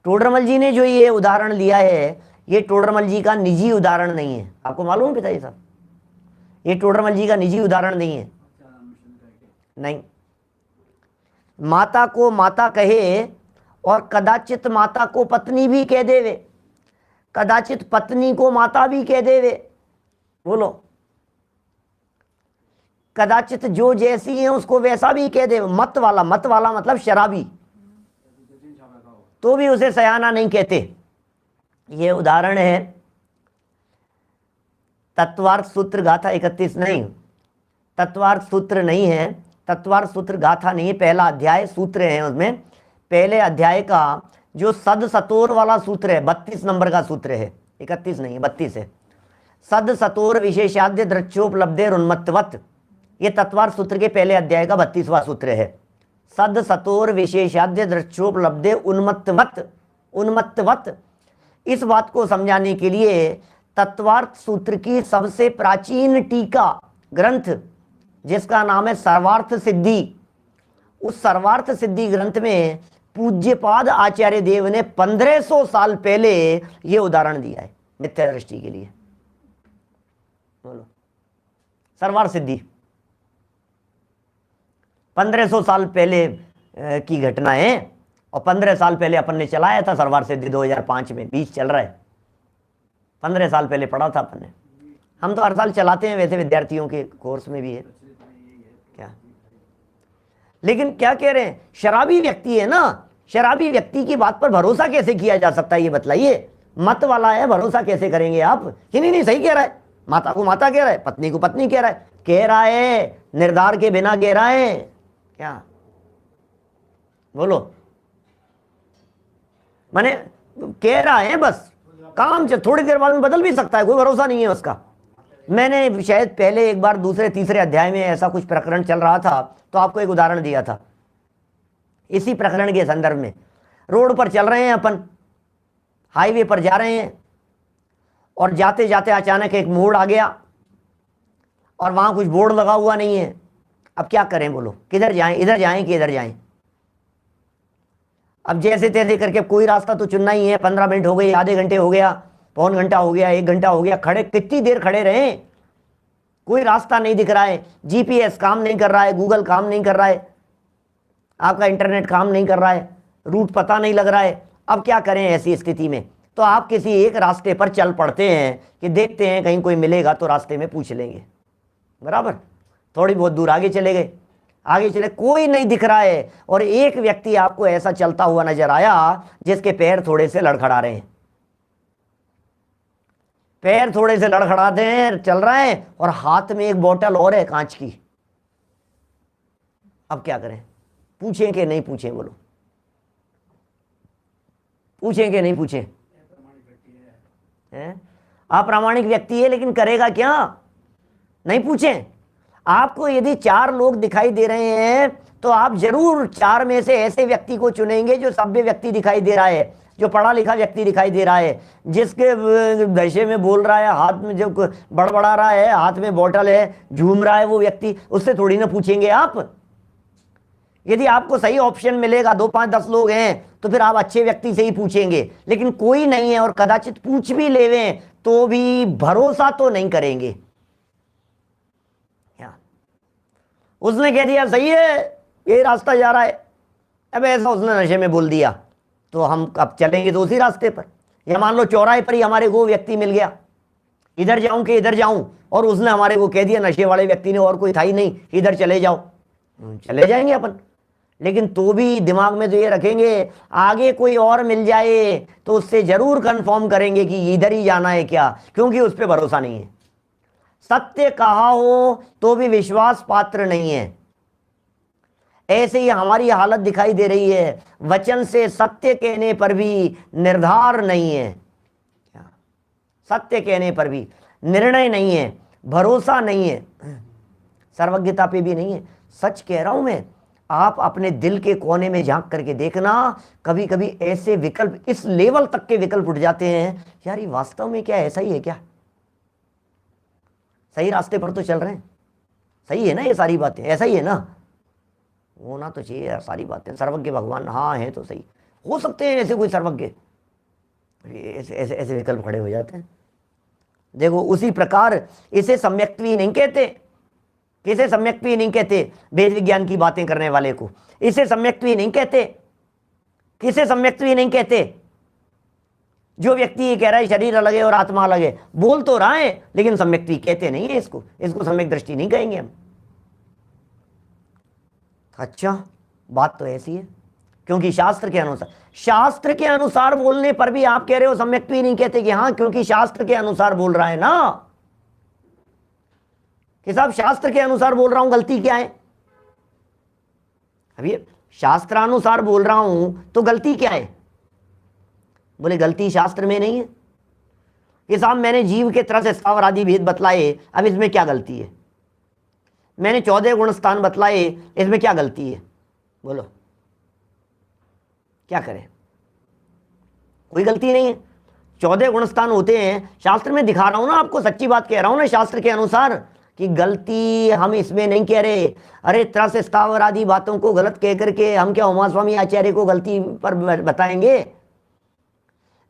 टोडरमल जी ने जो ये उदाहरण लिया है, ये टोडरमल जी का निजी उदाहरण नहीं है। आपको मालूम है पिताजी साहब, ये टोडरमल जी का निजी उदाहरण नहीं है। नहीं, माता को माता कहे और कदाचित माता को पत्नी भी कह देवे, कदाचित पत्नी को माता भी कह देवे। बोलो, कदाचित जो जैसी है उसको वैसा भी कह दे। मत वाला मतलब शराबी, तो भी उसे सयाना नहीं कहते। ये उदाहरण है तत्वार्थ सूत्र गाथा 31, नहीं तत्वार्थ सूत्र नहीं है, तत्वार्थ सूत्र गाथा नहीं है, पहला अध्याय सूत्र है उसमें। पहले अध्याय का जो सद सतोर वाला सूत्र है 32 नंबर का सूत्र है, 31 नहीं है 32 है। सद सतोर विशेषाद्य दृक्षोपलब्धे उन्मत्तवत, ये तत्वार्थ सूत्र के पहले अध्याय का 32वां सूत्र है। सद सतोर विशेषाद्य दृक्षोपलब्धे उन्मत्तवत, उन्मत्तवत। इस बात को समझाने के लिए तत्वार्थ सूत्र की सबसे प्राचीन टीका ग्रंथ जिसका नाम है सर्वार्थ सिद्धि, उस सर्वार्थ सिद्धि ग्रंथ में पूज्यपाद आचार्य देव ने 1500 साल पहले यह उदाहरण दिया है मिथ्या दृष्टि के लिए। बोलो, सर्वार्थ सिद्धि 1500 साल पहले की घटना है, और 15 साल पहले अपन ने चलाया था सर्वार्थ सिद्धि 2005 में, 20 चल रहा है, 15 साल पहले पढ़ा था अपन ने। हम तो हर साल चलाते हैं, वैसे विद्यार्थियों के कोर्स में भी है क्या। लेकिन क्या कह रहे हैं, शराबी व्यक्ति है ना, शराबी व्यक्ति की बात पर भरोसा कैसे किया जा सकता है ये बताइए। मत वाला है, भरोसा कैसे करेंगे आप कि नहीं सही कह रहा है, माता को माता कह रहा है, पत्नी को पत्नी कह रहा है निर्धार के बिना कह रहा है क्या। बोलो, माने कह रहा है बस, काम थोड़ी देर बाद में बदल भी सकता है, कोई भरोसा नहीं है उसका। मैंने शायद पहले एक बार दूसरे तीसरे अध्याय में ऐसा कुछ प्रकरण चल रहा था तो आपको एक उदाहरण दिया था इसी प्रकरण के संदर्भ में। रोड पर चल रहे हैं अपन, हाईवे पर जा रहे हैं, और जाते जाते अचानक एक मोड़ आ गया और वहां कुछ बोर्ड लगा हुआ नहीं है। अब क्या करें बोलो, किधर जाएं, इधर जाएं कि इधर जाएं। अब जैसे तैसे करके कोई रास्ता तो चुनना ही है। 15 मिनट हो गए, आधे घंटे हो गया, पौन घंटा हो गया, 1 घंटा हो गया, खड़े कितनी देर खड़े रहे, कोई रास्ता नहीं दिख रहा है, जीपीएस काम नहीं कर रहा है, गूगल काम नहीं कर रहा है, आपका इंटरनेट काम नहीं कर रहा है, रूट पता नहीं लग रहा है। अब क्या करें ऐसी स्थिति में, तो आप किसी एक रास्ते पर चल पड़ते हैं कि देखते हैं कहीं कोई मिलेगा तो रास्ते में पूछ लेंगे, बराबर। थोड़ी बहुत दूर आगे चले गए, आगे चले, कोई नहीं दिख रहा है, और एक व्यक्ति आपको ऐसा चलता हुआ नजर आया जिसके पैर थोड़े से लड़खड़ा रहे हैं, पैर थोड़े से लड़खड़ाते हैं, चल रहा है, और हाथ में एक बोतल और है कांच की। अब क्या करें, पूछें कि नहीं पूछें, बोलो पूछें कि नहीं पूछें। अप्रामाणिक व्यक्ति है लेकिन करेगा क्या, नहीं पूछें। आपको यदि 4 लोग दिखाई दे रहे हैं तो आप जरूर 4 में से ऐसे व्यक्ति को चुनेंगे जो सभ्य व्यक्ति दिखाई दे रहा है, जो पढ़ा लिखा व्यक्ति दिखाई दे रहा है, जिसके दशे में बोल रहा है, हाथ में जो बड़बड़ा रहा है, हाथ में बोतल है, झूम रहा है वो व्यक्ति, उससे थोड़ी ना पूछेंगे आप। यदि आपको सही ऑप्शन मिलेगा, 2, 5, 10 लोग हैं तो फिर आप अच्छे व्यक्ति से ही पूछेंगे, लेकिन कोई नहीं है और कदाचित पूछ भी लेवें तो भी भरोसा तो नहीं करेंगे। उसने कह दिया सही है, ये रास्ता जा रहा है, अब ऐसा उसने नशे में बोल दिया तो हम अब चलेंगे तो उसी रास्ते पर। या मान लो चौराहे पर ही हमारे को व्यक्ति मिल गया, इधर जाऊं कि इधर जाऊं, और उसने हमारे को कह दिया, नशे वाले व्यक्ति ने, और कोई था ही नहीं, इधर चले जाओ, चले जाएंगे अपन। लेकिन तो भी दिमाग में तो ये रखेंगे आगे कोई और मिल जाए तो उससे जरूर कंफर्म करेंगे कि इधर ही जाना है क्या, क्योंकि उस पर भरोसा नहीं है। सत्य कहा हो तो भी विश्वास पात्र नहीं है। ऐसे ही हमारी हालत दिखाई दे रही है, वचन से सत्य कहने पर भी निर्धार नहीं है, सत्य कहने पर भी निर्णय नहीं है, भरोसा नहीं है, सर्वज्ञता पे भी नहीं है। सच कह रहा हूं मैं, आप अपने दिल के कोने में झांक करके देखना, कभी कभी ऐसे विकल्प, इस लेवल तक के विकल्प उठ जाते हैं, यार ये वास्तव में क्या ऐसा ही है क्या, सही रास्ते पर तो चल रहे हैं, सही है ना ये सारी बातें, ऐसा ही है ना, होना तो चाहिए यार सारी बातें। सर्वज्ञ भगवान हाँ है तो सही, हो सकते हैं ऐसे कोई सर्वज्ञ, ऐसे ऐसे ऐसे विकल्प खड़े हो जाते हैं। देखो उसी प्रकार इसे सम्यक्त्वी नहीं कहते। किसे सम्यक्त्वी नहीं कहते? वेद विज्ञान की बातें करने वाले को इसे सम्यक्त्वी नहीं कहते। किसे सम्यक्त्वी नहीं कहते? जो व्यक्ति ये कह रहा है शरीर अलग है और आत्मा अलग है, बोल तो रहा है लेकिन सम्यक्त्वी कहते नहीं है इसको। इसको सम्यक दृष्टि नहीं कहेंगे हम। अच्छा, बात तो ऐसी है, क्योंकि शास्त्र के अनुसार बोलने पर भी आप कह रहे हो सम्यक्त्वी नहीं कहते कि हाँ, क्योंकि शास्त्र के अनुसार बोल रहा है ना कि साहब शास्त्र के अनुसार बोल रहा हूं, गलती क्या है? अभी शास्त्रानुसार बोल रहा हूं तो गलती क्या है? बोले गलती शास्त्र में नहीं है कि साहब मैंने जीव के तरह से स्थावर आदि भेद बतलाए, अब इसमें क्या गलती है? मैंने 14 गुण स्थान बतलाए, इसमें क्या गलती है? बोलो क्या करें? कोई गलती नहीं है। 14 गुण स्थान होते हैं, शास्त्र में दिखा रहा हूं ना आपको, सच्ची बात कह रहा हूं ना शास्त्र के अनुसार, कि गलती हम इसमें नहीं कह रहे। अरे तरह से स्थावर आदि बातों को गलत कह करके हम क्या उमा स्वामी आचार्य को गलती पर बताएंगे?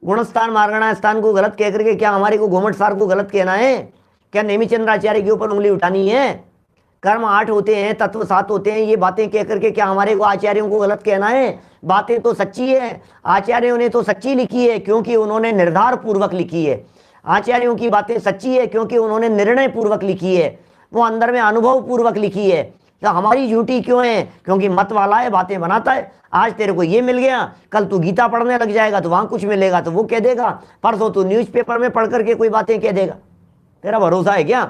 गुणस्थान मार्गणा स्थान को गलत कह करके क्या हमारे को घोमट सार को गलत कहना है? क्या नेमिचंद्राचार्य के ऊपर उंगली उठानी है? कर्म 8 होते हैं, तत्व 7 होते हैं, ये बातें कह करके क्या हमारे को आचार्यों को गलत कहना है? बातें तो सच्ची है, आचार्यों ने तो सच्ची लिखी है क्योंकि उन्होंने निर्धार पूर्वक लिखी है। आचार्यों की बातें सच्ची है क्योंकि उन्होंने निर्णय पूर्वक लिखी है, वो अंदर में अनुभव पूर्वक लिखी है। तो हमारी झूठी क्यों है? क्योंकि मत वाला है, बातें बनाता है। आज तेरे को ये मिल गया, कल तू गीता पढ़ने लग जाएगा तो वहां कुछ मिलेगा तो वो कह देगा, परसों तू न्यूज़पेपर में पढ़ करके कोई बातें कह देगा। तेरा भरोसा है क्या?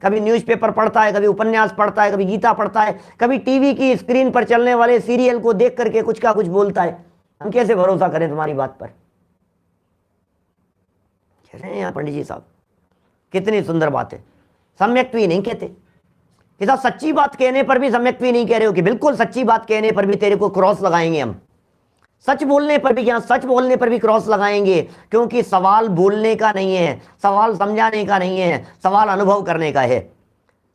कभी न्यूज़पेपर पढ़ता है, कभी उपन्यास पढ़ता है, कभी गीता पढ़ता है, कभी टीवी की स्क्रीन पर चलने वाले सीरियल को देख करके कुछ का कुछ बोलता है। हम कैसे भरोसा करें तुम्हारी बात पर? कह रहे हैं यहाँ पंडित जी साहब, कितनी सुंदर बात है। सम्यक्त्वी नहीं कहते कि साहब सच्ची बात कहने पर भी सम्यक्त्वी नहीं कह रहे हो कि बिल्कुल सच्ची बात कहने पर भी तेरे को क्रॉस लगाएंगे हम। सच बोलने पर भी क्या, सच बोलने पर भी क्रॉस लगाएंगे, क्योंकि सवाल बोलने का नहीं है, सवाल समझाने का नहीं है, सवाल अनुभव करने का है।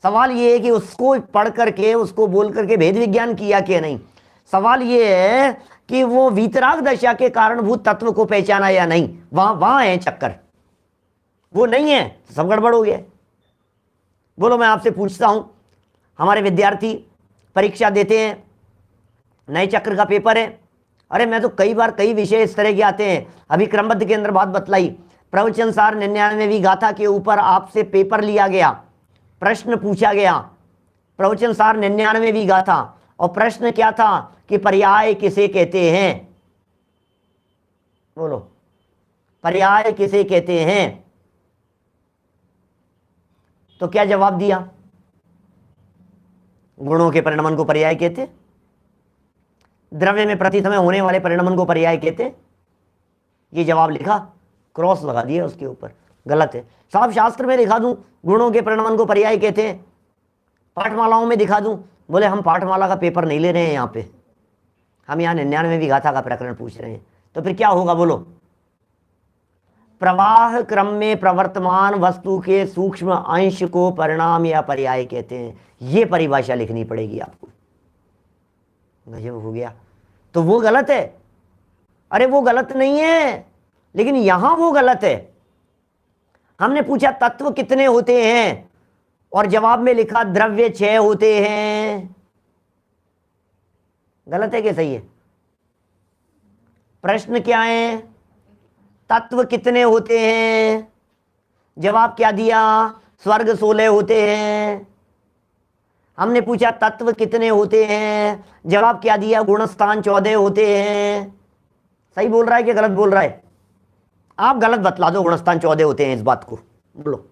सवाल ये है कि उसको पढ़ करके उसको बोल करके भेद विज्ञान किया कि नहीं। सवाल ये है कि वो वीतराग दशा के कारणभूत तत्व को पहचाना या नहीं। वहां है चक्कर, वो नहीं है तो सब गड़बड़ हो गया। बोलो मैं आपसे पूछता हूं, हमारे विद्यार्थी परीक्षा देते हैं, नए चक्र का पेपर है। अरे मैं तो कई बार कई विषय इस तरह के आते हैं। अभी क्रमबद्ध के अंदर बात बतलाई, प्रवचन सार 99वीं गाथा के ऊपर आपसे पेपर लिया गया, प्रश्न पूछा गया। प्रवचन सार 99वीं गाथा, और प्रश्न क्या था कि पर्याय किसे कहते हैं? बोलो पर्याय किसे कहते हैं? तो क्या जवाब दिया? गुणों के परिणमन को पर्याय कहते, द्रव्य में प्रति समय होने वाले परिणमन को पर्याय कहते। ये जवाब लिखा, क्रॉस लगा दिया उसके ऊपर, गलत है साहब। शास्त्र में दिखा दूं गुणों के परिणमन को पर्याय कहते हैं, पाठमालाओं में दिखा दूं। बोले हम पाठमाला का पेपर नहीं ले रहे हैं यहाँ पे, हम यहाँ 99वीं गाथा का प्रकरण पूछ रहे हैं। तो फिर क्या होगा बोलो? प्रवाह क्रम में प्रवर्तमान वस्तु के सूक्ष्म अंश को परिणाम या पर्याय कहते हैं। ये परिभाषा लिखनी पड़ेगी आपको। गजब हो गया। तो वो गलत है? अरे वो गलत नहीं है, लेकिन यहां वो गलत है। हमने पूछा तत्व कितने होते हैं और जवाब में लिखा द्रव्य 6 होते हैं। गलत है कि सही है? प्रश्न क्या है? तत्व कितने होते हैं, जवाब क्या दिया? स्वर्ग 16 होते हैं। हमने पूछा तत्व कितने होते हैं, जवाब क्या दिया? गुणस्थान 14 होते हैं। सही बोल रहा है कि गलत बोल रहा है? आप गलत बतला दो, गुणस्थान 14 होते हैं इस बात को बोलो।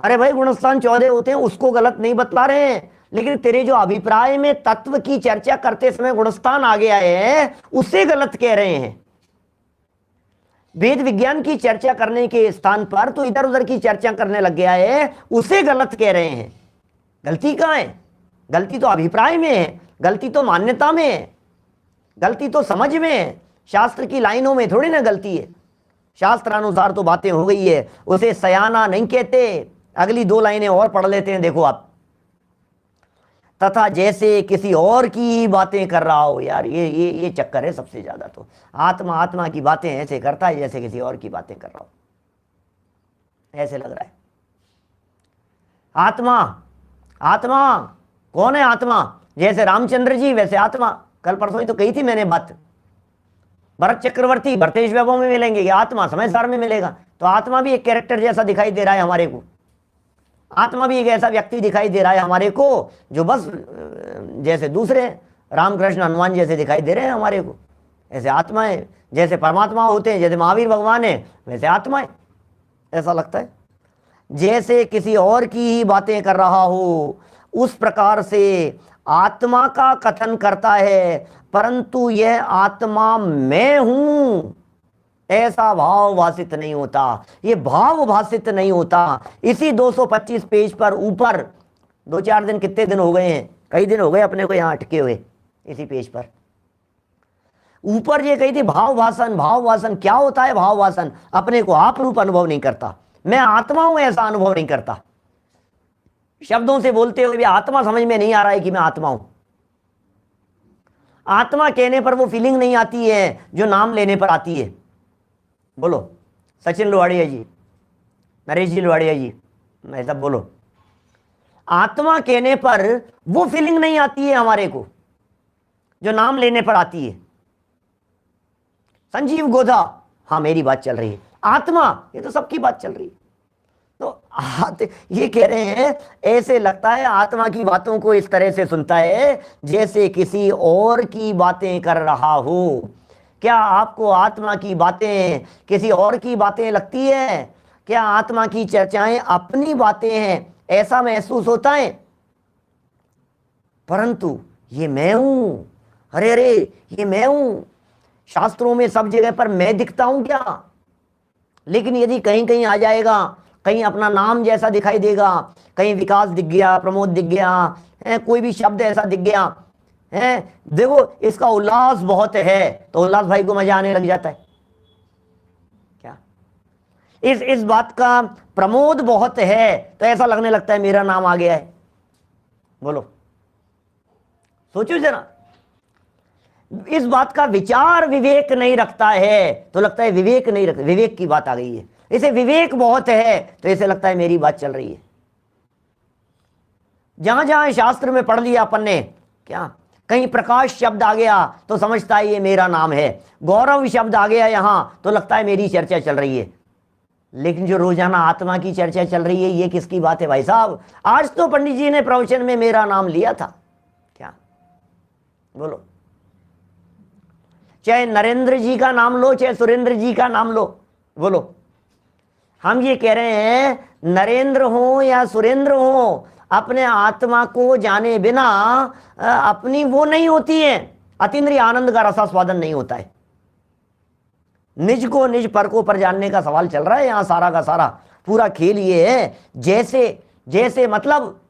अरे भाई गुणस्थान 14 होते हैं उसको गलत नहीं बतला रहे हैं, लेकिन तेरे जो अभिप्राय में तत्व की चर्चा करते समय गुणस्थान आ गया है उससे गलत कह रहे हैं। वेद विज्ञान की चर्चा करने के स्थान पर तो इधर उधर की चर्चा करने लग गया है, उसे गलत कह रहे हैं। गलती कहाँ है? गलती तो अभिप्राय में है, गलती तो मान्यता में है, गलती तो समझ में है। शास्त्र की लाइनों में थोड़ी ना गलती है। शास्त्रानुसार तो बातें हो गई है, उसे सयाना नहीं कहते। अगली 2 लाइनें और पढ़ लेते हैं, देखो आप। तथा जैसे किसी और की बातें कर रहा हो। यार ये चक्कर है सबसे ज्यादा। तो आत्मा की बातें ऐसे करता है जैसे किसी और की बातें कर रहा हो। ऐसे लग रहा है। आत्मा, आत्मा कौन है? आत्मा जैसे रामचंद्र जी वैसे आत्मा। कल परसों ही तो कही थी मैंने बात। भरत चक्रवर्ती भरतेश वैभव में मिलेंगे, ये आत्मा समय सार में मिलेगा। तो आत्मा भी एक कैरेक्टर जैसा दिखाई दे रहा है हमारे को। आत्मा भी एक ऐसा व्यक्ति दिखाई दे रहा है हमारे को जो बस जैसे दूसरे रामकृष्ण हनुमान जैसे दिखाई दे रहे हैं हमारे को, ऐसे आत्मा है। जैसे परमात्मा होते हैं, जैसे महावीर भगवान है, वैसे आत्मा है। ऐसा लगता है जैसे किसी और की ही बातें कर रहा हो, उस प्रकार से आत्मा का कथन करता है, परंतु यह आत्मा मैं हूं ऐसा भाव भाषित नहीं होता, ये भाव भाषित नहीं होता। इसी 225 पेज पर ऊपर 2-4 दिन, कितने दिन हो गए हैं, कई दिन हो गए अपने को यहां अटके हुए, इसी पेज पर ऊपर ये कही थी भाव भाषण। भाव भाषण क्या होता है? भाव भाषण अपने को आप रूप अनुभव नहीं करता, मैं आत्मा हूं ऐसा अनुभव नहीं करता। शब्दों से बोलते हुए भी आत्मा समझ में नहीं आ रहा है कि मैं आत्मा हूं। आत्मा कहने पर वो फीलिंग नहीं आती है जो नाम लेने पर आती है। बोलो सचिन लोहाड़िया जी, नरेश जी लोहाड़िया जी, मैं सब बोलो। आत्मा कहने पर वो फीलिंग नहीं आती है हमारे को जो नाम लेने पर आती है। संजीव गोधा, हाँ मेरी बात चल रही है। आत्मा, ये तो सबकी बात चल रही है। तो ये कह रहे हैं ऐसे लगता है आत्मा की बातों को इस तरह से सुनता है जैसे किसी और की बातें कर रहा हो। क्या आपको आत्मा की बातें किसी और की बातें लगती है? क्या आत्मा की चर्चाएं अपनी बातें हैं ऐसा महसूस होता है? परंतु ये मैं हूं, अरे अरे ये मैं हूं। शास्त्रों में सब जगह पर मैं दिखता हूं क्या? लेकिन यदि कहीं कहीं आ जाएगा, कहीं अपना नाम जैसा दिखाई देगा, कहीं विकास दिख गया, प्रमोद दिख गया है, कोई भी शब्द ऐसा दिख गया है, देखो इसका उल्लास बहुत है, तो उल्लास भाई को मजा आने लग जाता है क्या? इस बात का प्रमोद बहुत है तो ऐसा लगने लगता है मेरा नाम आ गया है। बोलो सोचो जरा, इस बात का विचार विवेक नहीं रखता है तो लगता है विवेक नहीं रखता, विवेक की बात आ गई है। इसे विवेक बहुत है तो ऐसे लगता है मेरी बात चल रही है। जहां जहां शास्त्र में पढ़ लिया अपन ने, क्या कहीं प्रकाश शब्द आ गया तो समझता है ये मेरा नाम है, गौरव शब्द आ गया यहां तो लगता है मेरी चर्चा चल रही है। लेकिन जो रोजाना आत्मा की चर्चा चल रही है, ये किसकी बात है भाई साहब? आज तो पंडित जी ने प्रवचन में मेरा नाम लिया था क्या? बोलो, चाहे नरेंद्र जी का नाम लो, चाहे सुरेंद्र जी का नाम लो, बोलो हम ये कह रहे हैं नरेंद्र हो या सुरेंद्र हो, अपने आत्मा को जाने बिना अपनी वो नहीं होती है, अतीन्द्रिय आनंद का रसास्वादन नहीं होता है। निज को निज पर को पर जानने का सवाल चल रहा है यहां। सारा का सारा पूरा खेल ये है जैसे मतलब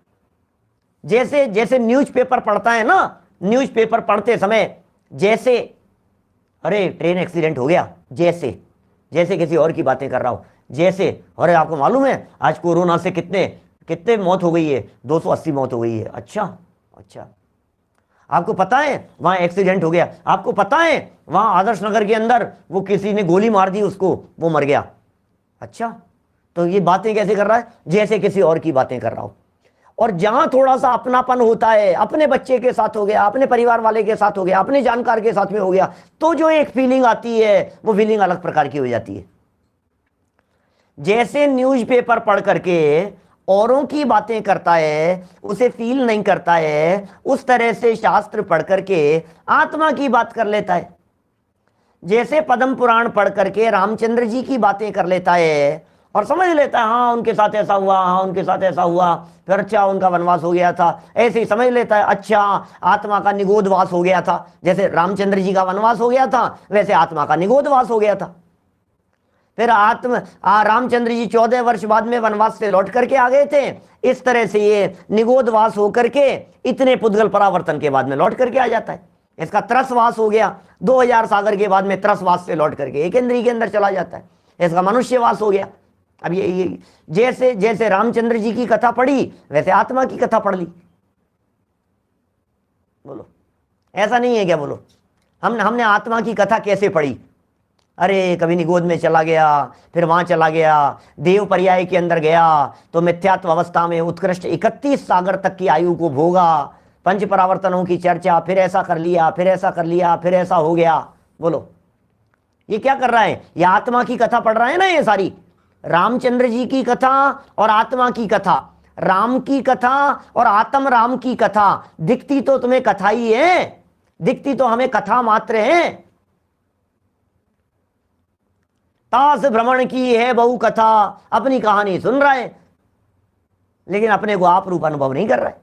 जैसे न्यूज़पेपर पढ़ता है ना, न्यूज़पेपर पढ़ते समय जैसे अरे ट्रेन एक्सीडेंट हो गया, जैसे किसी और की बातें कर रहा हूं, जैसे अरे आपको मालूम है आज कोरोना से कितने मौत हो गई है? 280 मौत हो गई है। अच्छा आपको पता है वहां एक्सीडेंट हो गया? आपको पता है वहां आदर्श नगर के अंदर वो किसी ने गोली मार दी उसको, वो मर गया। अच्छा, तो ये बातें कैसे कर रहा है? जैसे किसी और की बातें कर रहा हो। और जहां थोड़ा सा अपनापन होता है, अपने बच्चे के साथ हो गया, अपने परिवार वाले के साथ हो गया, अपने जानकार के साथ में हो गया, तो जो एक फीलिंग आती है वो फीलिंग अलग प्रकार की हो जाती है। जैसे न्यूज़पेपर पढ़ करके औरों की बातें करता है, उसे फील नहीं करता है, उस तरह से शास्त्र पढ़ करके आत्मा की बात कर लेता है। जैसे पद्म पुराण पढ़ करके रामचंद्र जी की बातें कर लेता है और समझ लेता है हाँ उनके साथ ऐसा हुआ, हाँ उनके साथ ऐसा हुआ, फिर अच्छा उनका वनवास हो गया था, ऐसे ही समझ लेता है। अच्छा आत्मा का निगोधवास हो गया था, जैसे रामचंद्र जी का वनवास हो गया था वैसे आत्मा का निगोधवास हो गया था। फिर रामचंद्र जी 14 वर्ष बाद में वनवास से लौट करके आ गए थे। इस तरह से ये निगोधवास होकर के इतने पुद्गल परावर्तन के बाद में लौट करके आ जाता है। इसका त्रसवास हो गया 2000 सागर के बाद में, त्रसवास से लौट करके एक इंद्रिय के अंदर चला जाता है। इसका मनुष्यवास हो गया। अब ये जैसे रामचंद्र जी की कथा पढ़ी वैसे आत्मा की कथा पढ़ ली। बोलो ऐसा नहीं है क्या? बोलो हमने आत्मा की कथा कैसे पढ़ी? अरे कभी निगोद में चला गया, फिर वहां चला गया, देव पर्याय के अंदर गया तो मिथ्यात्व अवस्था में उत्कृष्ट 31 सागर तक की आयु को भोगा, पंच परावर्तनों की चर्चा, फिर ऐसा कर लिया, फिर ऐसा कर लिया, फिर ऐसा हो गया। बोलो ये क्या कर रहा है? ये आत्मा की कथा पढ़ रहा है ना, ये सारी रामचंद्र जी की कथा और आत्मा की कथा, राम की कथा और आत्म राम की कथा। दिखती तो तुम्हें कथा ही है, दिखती तो हमें कथा मात्र है। ताश भ्रमण की है बहु कथा, अपनी कहानी सुन रहा है लेकिन अपने को आप रूप अनुभव नहीं कर रहा है।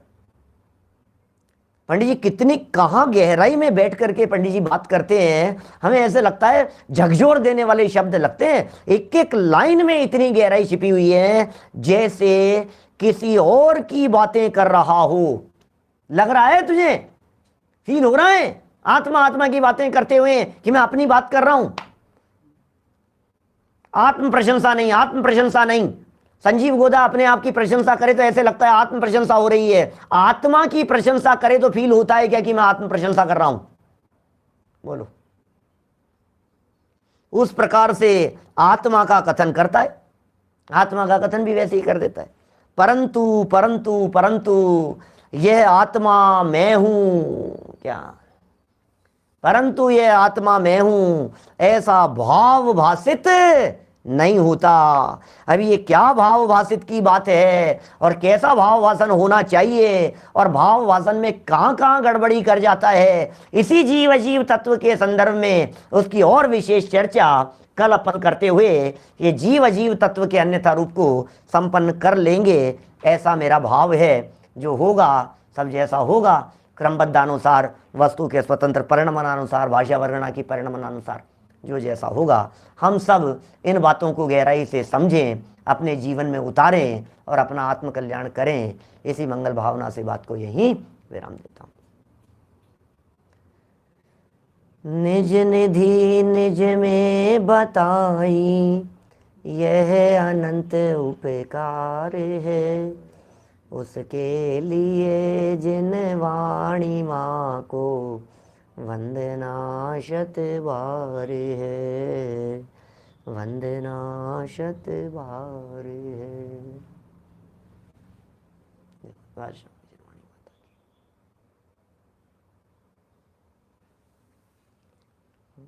पंडित जी कितनी कहां गहराई में बैठ करके पंडित जी बात करते हैं, हमें ऐसे लगता है झकझोर देने वाले शब्द लगते हैं। एक एक लाइन में इतनी गहराई छिपी हुई है, जैसे किसी और की बातें कर रहा हो। लग रहा है तुझे, फील हो रहा है आत्मा आत्मा की बातें करते हुए कि मैं अपनी बात कर रहा हूं? आत्म प्रशंसा नहीं, आत्म प्रशंसा नहीं। संजीव गोदा अपने आप की प्रशंसा करे तो ऐसे लगता है आत्म प्रशंसा हो रही है, आत्मा की प्रशंसा करे तो फील होता है क्या कि मैं आत्म प्रशंसा कर रहा हूं? बोलो। उस प्रकार से आत्मा का कथन करता है, आत्मा का कथन भी वैसे ही कर देता है। परंतु परंतु परंतु यह आत्मा मैं हूं, क्या परंतु यह आत्मा मैं हूं ऐसा भाव भाषित नहीं होता। अभी ये क्या भाव भाषित की बात है और कैसा भाव भाषण होना चाहिए और भाव भाषण में कहां कहां गड़बड़ी कर जाता है, इसी जीव अजीव तत्व के संदर्भ में उसकी और विशेष चर्चा कल अपन करते हुए ये जीव अजीव तत्व के अन्यथा रूप को संपन्न कर लेंगे, ऐसा मेरा भाव है। जो होगा सब जैसा होगा क्रमबद्धानुसार, वस्तु के स्वतंत्र परिणमनानुसार, भाषा वर्णना की परिणमनानुसार जो जैसा होगा, हम सब इन बातों को गहराई से समझें, अपने जीवन में उतारें और अपना आत्मकल्याण करें। इसी मंगल भावना से बात को यहीं विराम देता हूँ। निज निधि निज में बताई यह अनंत उपकार है, उसके लिए जिन वाणी माँ को वंदना शत बार है, वंदना शत बार है।